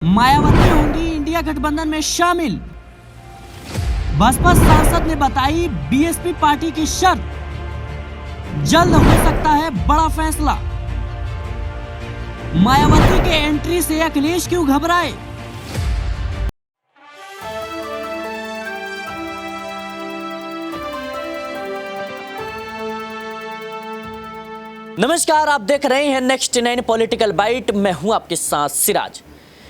मायावती होंगी इंडिया गठबंधन में शामिल। बसपा सांसद ने बताई बीएसपी पार्टी की शर्त, जल्द हो सकता है बड़ा फैसला। मायावती के एंट्री से अखिलेश क्यों घबराए? नमस्कार, आप देख रहे हैं नेक्स्ट 9 पॉलिटिकल बाइट। मैं हूं आपके साथ सिराज।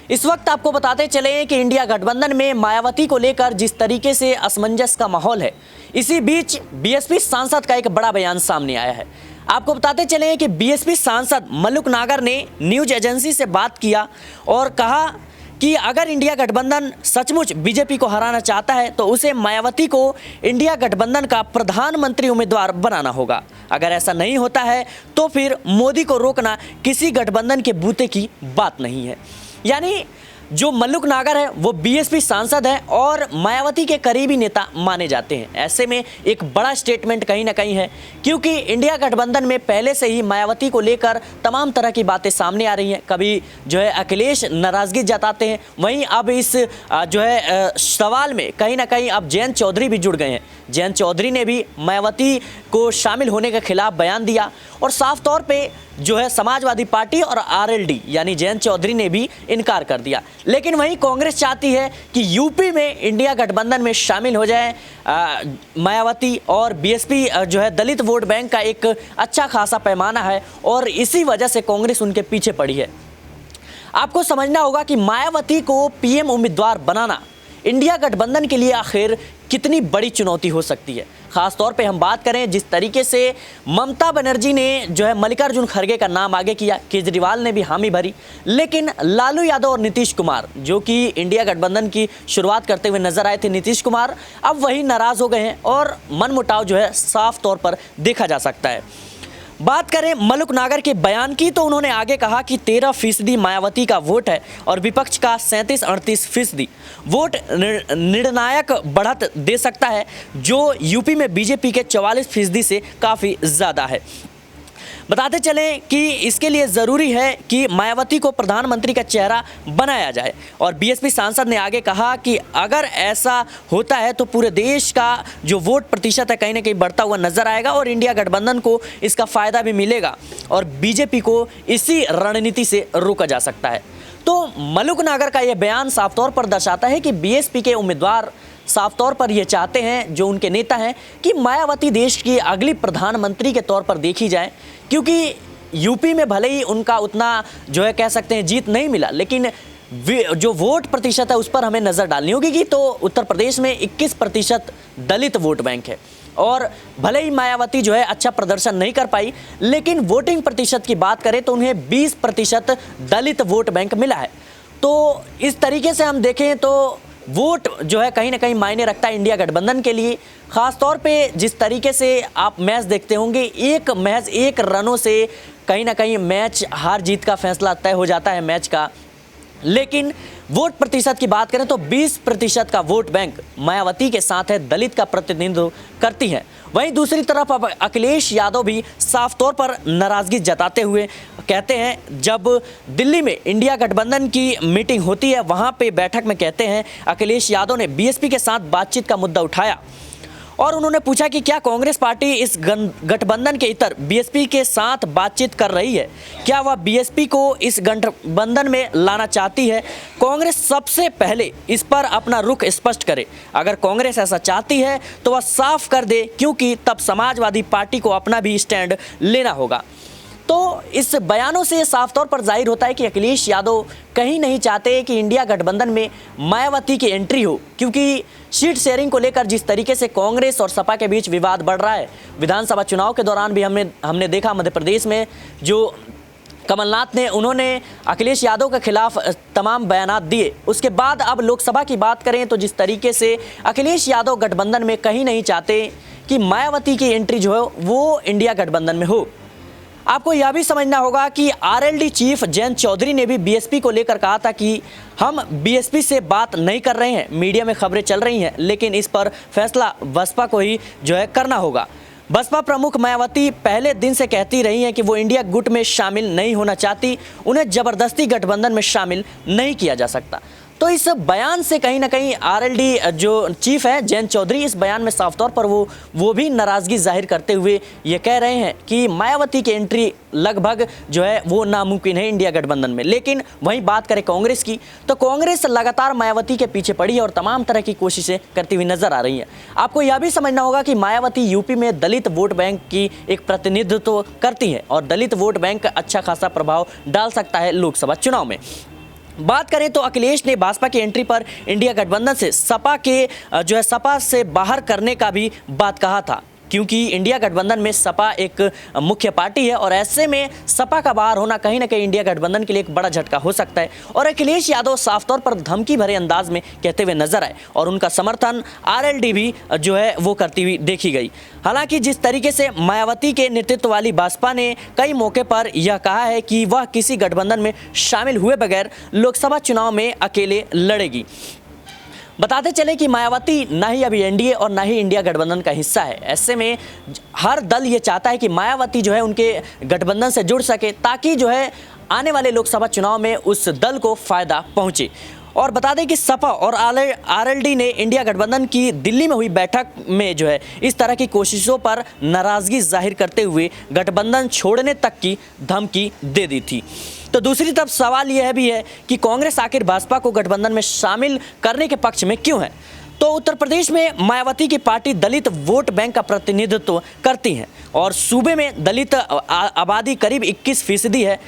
इस वक्त आपको बताते चले कि इंडिया गठबंधन में मायावती को लेकर जिस तरीके से असमंजस का माहौल है, इसी बीच बीएसपी सांसद का एक बड़ा बयान सामने आया है। आपको बताते चले कि बीएसपी सांसद मल्लुक नागर ने न्यूज एजेंसी से बात किया और कहा कि अगर इंडिया गठबंधन सचमुच बीजेपी को हराना चाहता है तो उसे मायावती को इंडिया गठबंधन का प्रधानमंत्री उम्मीदवार बनाना होगा। अगर ऐसा नहीं होता है तो फिर मोदी को रोकना किसी गठबंधन के बूते की बात नहीं है। यानी जो मल्लुक नागर है वो बीएसपी सांसद है और मायावती के करीबी नेता माने जाते हैं। ऐसे में एक बड़ा स्टेटमेंट कहीं ना कहीं है, क्योंकि इंडिया गठबंधन में पहले से ही मायावती को लेकर तमाम तरह की बातें सामने आ रही हैं। कभी जो है अखिलेश नाराजगी जताते हैं, वहीं अब इस जो है सवाल में कहीं ना कहीं अब जयंत चौधरी भी जुड़ गए हैं। जयंत चौधरी ने भी मायावती को शामिल होने के खिलाफ बयान दिया और साफ तौर पे जो है समाजवादी पार्टी और आरएलडी यानी जयंत चौधरी ने भी इनकार कर दिया। लेकिन वहीं कांग्रेस चाहती है कि यूपी में इंडिया गठबंधन में शामिल हो जाए मायावती, और बीएसपी जो है दलित वोट बैंक का एक अच्छा खासा पैमाना है और इसी वजह से कांग्रेस उनके पीछे पड़ी है। आपको समझना होगा कि मायावती को पीएम उम्मीदवार बनाना इंडिया गठबंधन के लिए आखिर कितनी बड़ी चुनौती हो सकती है। खास तौर पे हम बात करें जिस तरीके से ममता बनर्जी ने जो है मल्लिकार्जुन खड़गे का नाम आगे किया, केजरीवाल ने भी हामी भरी, लेकिन लालू यादव और नीतीश कुमार जो कि इंडिया गठबंधन की शुरुआत करते हुए नजर आए थे, नीतीश कुमार अब वही नाराज हो गए हैं और मनमुटाव जो है साफ तौर पर देखा जा सकता है। बात करें मल्लुक नागर के बयान की तो उन्होंने आगे कहा कि 13% मायावती का वोट है और विपक्ष का 37-38% वोट निर्णायक बढ़त दे सकता है, जो यूपी में बीजेपी के 44% से काफ़ी ज़्यादा है। बताते चलें कि इसके लिए ज़रूरी है कि मायावती को प्रधानमंत्री का चेहरा बनाया जाए और बीएसपी सांसद ने आगे कहा कि अगर ऐसा होता है तो पूरे देश का जो वोट प्रतिशत है कहीं ना कहीं बढ़ता हुआ नजर आएगा और इंडिया गठबंधन को इसका फ़ायदा भी मिलेगा और बीजेपी को इसी रणनीति से रोका जा सकता है। तो मल्लुक नागर का यह बयान साफ तौर पर दर्शाता है कि बीएसपी के उम्मीदवार साफ तौर पर ये चाहते हैं, जो उनके नेता हैं, कि मायावती देश की अगली प्रधानमंत्री के तौर पर देखी जाए, क्योंककि यूपी में भले ही उनका उतना जो है कह सकते हैं जीत नहीं मिला, लेकिन जो वोट प्रतिशत है उस पर हमें नज़र डालनी होगी कि तो उत्तर प्रदेश में 21% दलित वोट बैंक है और भले ही मायावती जो है अच्छा प्रदर्शन नहीं कर पाई, लेकिन वोटिंग प्रतिशत की बात करें तो उन्हें 20% दलित वोट बैंक मिला है। तो इस तरीके से हम देखें तो वोट जो है कहीं ना कहीं मायने रखता है इंडिया गठबंधन के लिए। ख़ास तौर पे जिस तरीके से आप मैच देखते होंगे, महज एक रनों से कहीं ना कहीं मैच हार जीत का फैसला तय हो जाता है मैच का। लेकिन वोट प्रतिशत की बात करें तो 20% का वोट बैंक मायावती के साथ है, दलित का प्रतिनिधित्व करती है। वहीं दूसरी तरफ अब अखिलेश यादव भी साफ तौर पर नाराज़गी जताते हुए कहते हैं, जब दिल्ली में इंडिया गठबंधन की मीटिंग होती है वहां पे बैठक में कहते हैं अखिलेश यादव ने बीएसपी के साथ बातचीत का मुद्दा उठाया और उन्होंने पूछा कि क्या कांग्रेस पार्टी इस गठबंधन के इतर बीएसपी के साथ बातचीत कर रही है, क्या वह बीएसपी को इस गठबंधन में लाना चाहती है। कांग्रेस सबसे पहले इस पर अपना रुख स्पष्ट करे, अगर कांग्रेस ऐसा चाहती है तो वह साफ कर दे, क्योंकि तब समाजवादी पार्टी को अपना भी स्टैंड लेना होगा। तो इस बयानों से साफ तौर पर जाहिर होता है कि अखिलेश यादव कहीं नहीं चाहते कि इंडिया गठबंधन में मायावती की एंट्री हो, क्योंकि सीट शेयरिंग को लेकर जिस तरीके से कांग्रेस और सपा के बीच विवाद बढ़ रहा है। विधानसभा चुनाव के दौरान भी हमने देखा मध्य प्रदेश में जो कमलनाथ ने उन्होंने अखिलेश यादव के खिलाफ तमाम बयानात दिए। उसके बाद अब लोकसभा की बात करें तो जिस तरीके से अखिलेश यादव गठबंधन में कहीं नहीं चाहते कि मायावती की एंट्री जो है वो इंडिया गठबंधन में हो। आपको यह भी समझना होगा कि आरएलडी चीफ जयंत चौधरी ने भी बीएसपी को लेकर कहा था कि हम बीएसपी से बात नहीं कर रहे हैं, मीडिया में खबरें चल रही हैं, लेकिन इस पर फैसला बसपा को ही जो है करना होगा। बसपा प्रमुख मायावती पहले दिन से कहती रही हैं कि वो इंडिया गुट में शामिल नहीं होना चाहती, उन्हें जबरदस्ती गठबंधन में शामिल नहीं किया जा सकता। तो इस बयान से कहीं ना कहीं आरएलडी जो चीफ है जयंत चौधरी, इस बयान में साफ तौर पर वो भी नाराजगी जाहिर करते हुए ये कह रहे हैं कि मायावती की एंट्री लगभग जो है वो नामुमकिन है इंडिया गठबंधन में। लेकिन वहीं बात करें कांग्रेस की, तो कांग्रेस लगातार मायावती के पीछे पड़ी है और तमाम तरह की कोशिशें करती हुई नजर आ रही है। आपको यह भी समझना होगा कि मायावती यूपी में दलित वोट बैंक की एक प्रतिनिधित्व करती है और दलित वोट बैंक अच्छा खासा प्रभाव डाल सकता है लोकसभा चुनाव में। बात करें तो अखिलेश ने भाजपा की एंट्री पर इंडिया गठबंधन से सपा से बाहर करने का भी बात कहा था, क्योंकि इंडिया गठबंधन में सपा एक मुख्य पार्टी है और ऐसे में सपा का बाहर होना कहीं ना कहीं इंडिया गठबंधन के लिए एक बड़ा झटका हो सकता है। और अखिलेश यादव साफ तौर पर धमकी भरे अंदाज में कहते हुए नजर आए और उनका समर्थन आरएलडी भी जो है वो करती हुई देखी गई। हालांकि जिस तरीके से मायावती के नेतृत्व वाली भाजपा ने कई मौके पर यह कहा है कि वह किसी गठबंधन में शामिल हुए बगैर लोकसभा चुनाव में अकेले लड़ेगी। बताते चले कि मायावती ना ही अभी एनडीए और ना ही इंडिया गठबंधन का हिस्सा है। ऐसे में हर दल ये चाहता है कि मायावती जो है उनके गठबंधन से जुड़ सके, ताकि जो है आने वाले लोकसभा चुनाव में उस दल को फायदा पहुंचे। और बता दें कि सपा और आरएलडी ने इंडिया गठबंधन की दिल्ली में हुई बैठक में जो है इस तरह की कोशिशों पर नाराजगी जाहिर करते हुए गठबंधन छोड़ने तक की धमकी दे दी थी। तो दूसरी तरफ सवाल यह भी है कि कांग्रेस आखिर भाजपा को गठबंधन में शामिल करने के पक्ष में क्यों है। तो उत्तर प्रदेश में मायावती की पार्टी दलित वोट बैंक का प्रतिनिधित्व करती है और सूबे में दलित आबादी करीब 21% है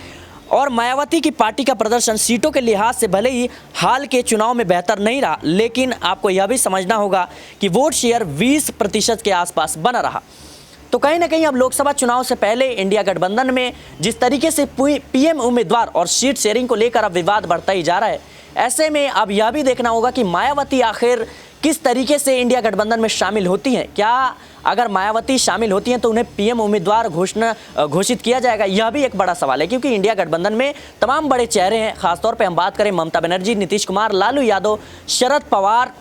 और मायावती की पार्टी का प्रदर्शन सीटों के लिहाज से भले ही हाल के चुनाव में बेहतर नहीं रहा, लेकिन आपको यह भी समझना होगा कि वोट शेयर 20% के आसपास बना रहा। तो कहीं ना कहीं अब लोकसभा चुनाव से पहले इंडिया गठबंधन में जिस तरीके से पीएम उम्मीदवार और सीट शेयरिंग को लेकर अब विवाद बढ़ता ही जा रहा है, ऐसे में अब यह भी देखना होगा कि मायावती आखिर किस तरीके से इंडिया गठबंधन में शामिल होती हैं। क्या अगर मायावती शामिल होती हैं तो उन्हें पीएम उम्मीदवार घोषित किया जाएगा, यह भी एक बड़ा सवाल है, क्योंकि इंडिया गठबंधन में तमाम बड़े चेहरे हैं। खासतौर पर हम बात करें ममता बनर्जी, नीतीश कुमार, लालू यादव, शरद पवार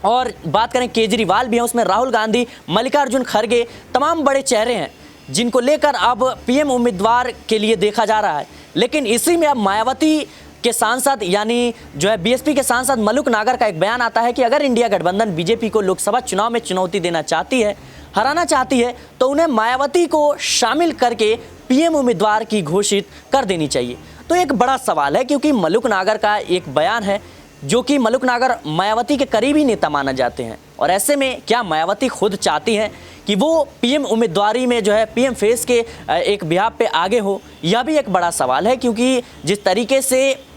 और बात करें केजरीवाल भी हैं, उसमें राहुल गांधी, मल्लिकार्जुन खड़गे, तमाम बड़े चेहरे हैं जिनको लेकर अब पीएम उम्मीदवार के लिए देखा जा रहा है। लेकिन इसी में अब मायावती के सांसद यानी जो है बीएसपी के सांसद मलूक नागर का एक बयान आता है कि अगर इंडिया गठबंधन बीजेपी को लोकसभा चुनाव में चुनौती देना चाहती है, हराना चाहती है, तो उन्हें मायावती को शामिल करके पीएम उम्मीदवार की घोषित कर देनी चाहिए। तो एक बड़ा सवाल है, क्योंकि मलूक नागर का एक बयान है जो कि मलूक नागर मायावती के करीबी नेता माना जाते हैं और ऐसे में क्या मायावती खुद चाहती हैं कि वो पीएम उम्मीदवारी में जो है पीएम फेस के एक बिहाफ पे आगे हो, यह भी एक बड़ा सवाल है। क्योंकि जिस तरीके से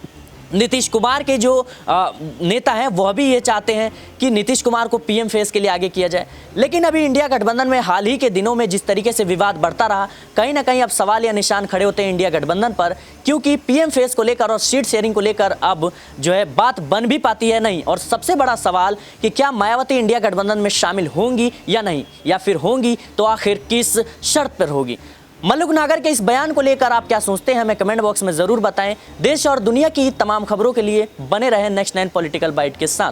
नीतीश कुमार के जो नेता हैं वह भी ये चाहते हैं कि नीतीश कुमार को पीएम फेस के लिए आगे किया जाए, लेकिन अभी इंडिया गठबंधन में हाल ही के दिनों में जिस तरीके से विवाद बढ़ता रहा, कहीं ना कहीं अब सवाल या निशान खड़े होते हैं इंडिया गठबंधन पर, क्योंकि पीएम फेस को लेकर और सीट शेयरिंग को लेकर अब जो है बात बन भी पाती है नहीं। और सबसे बड़ा सवाल कि क्या मायावती इंडिया गठबंधन में शामिल होंगी या नहीं, या फिर होंगी तो आखिर किस शर्त पर होगी। मलूक नागर के इस बयान को लेकर आप क्या सोचते हैं, हमें कमेंट बॉक्स में ज़रूर बताएं। देश और दुनिया की तमाम खबरों के लिए बने रहें नेक्स्ट 9 पॉलिटिकल बाइट के साथ।